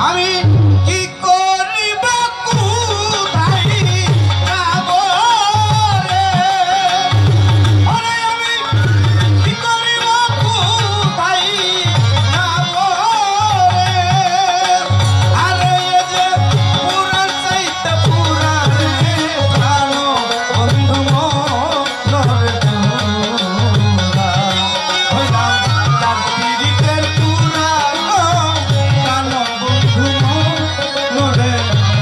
আমি কি করিব কোথায় যাব রে ওরে আমি কি করিব কোথায় যাব রে আরে এ যে পুরা চাইতে পুরা রে প্রাণ বন্ধু মনের জোড়া হইলাম তার পীড়িতের পুরা গো প্রাণ বন্ধু মনের জোড়া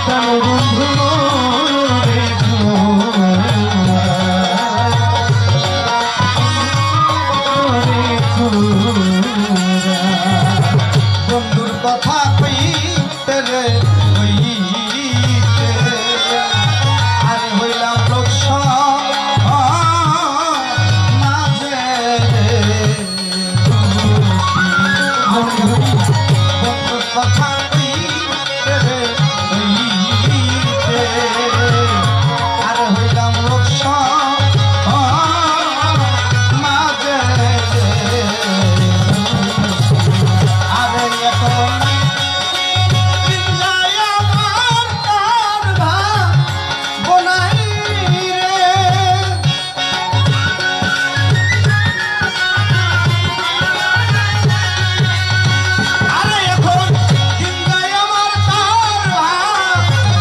প্রাণ বন্ধু মনের বন্ধুর কথা কইতে রে কইতে আর হইলাম লোক মাঝে বন্ধুর কথা কইতে রে কইতে আর হইলাম লোক মাঝে আরে এখন চিল্লাই আমার তার বনাই রে আরে এখন চিল্লাই আমার তার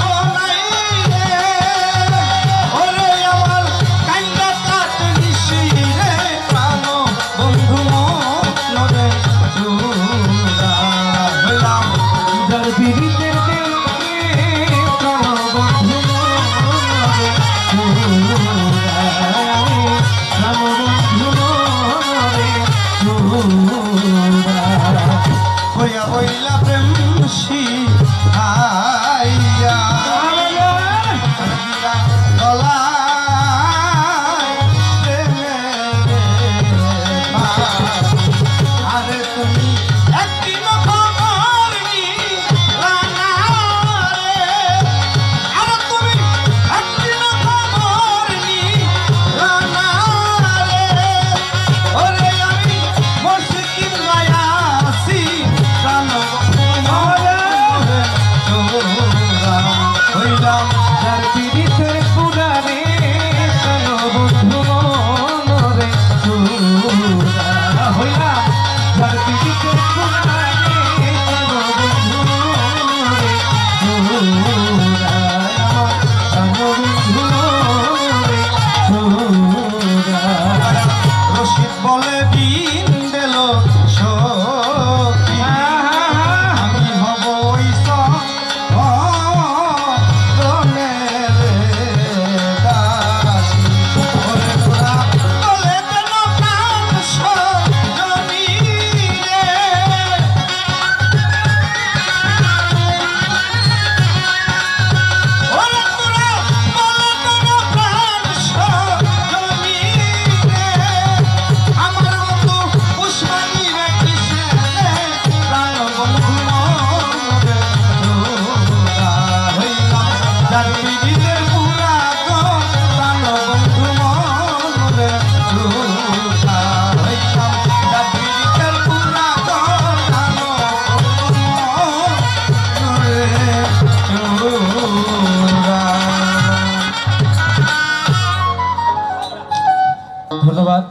বনাই রে ওরে আমার কাইন্দা কাট নিশি রে প্রাণ বন্ধু মনে জোড়া হইলাম যার পীড়িতের প্রাণ বন্ধু হইয়া হইলা প্রেম আইয়া আরে তুমি একদিন খবর নিলা না রে আরে তুমি একদিন খবর নিলা না রে ওরে আমি মুশকিল আছি প্রাণ জোড়া হইলাম যার পীড়িতের পুরা রে প্রাণ বন্ধু মনে জোড়া হইলাম যার পীড়িতের পুরা রে প্রাণ বন্ধু মনে জোড়া প্রাণ বন্ধু মনে জোড়া রশিদ বলে দিন দিল সখী আমি হব ওই সনের দাসী ওরে তোরা বলে দেন প্রাণ সজনী রে ওরে তোরা বলে দেন প্রাণ সজনী রে আমার বন্ধু পুষ্পানি রে কৃষ্ণ রে প্রাণ বন্ধু মনে জোড়া হইলাম যার পীড়িতের পুরা গো প্রাণ বন্ধু মনে জোড়া হইলাম যার পীড়িতের পুরা গো প্রাণ বন্ধু মনে জোড়া। ধন্যবাদ।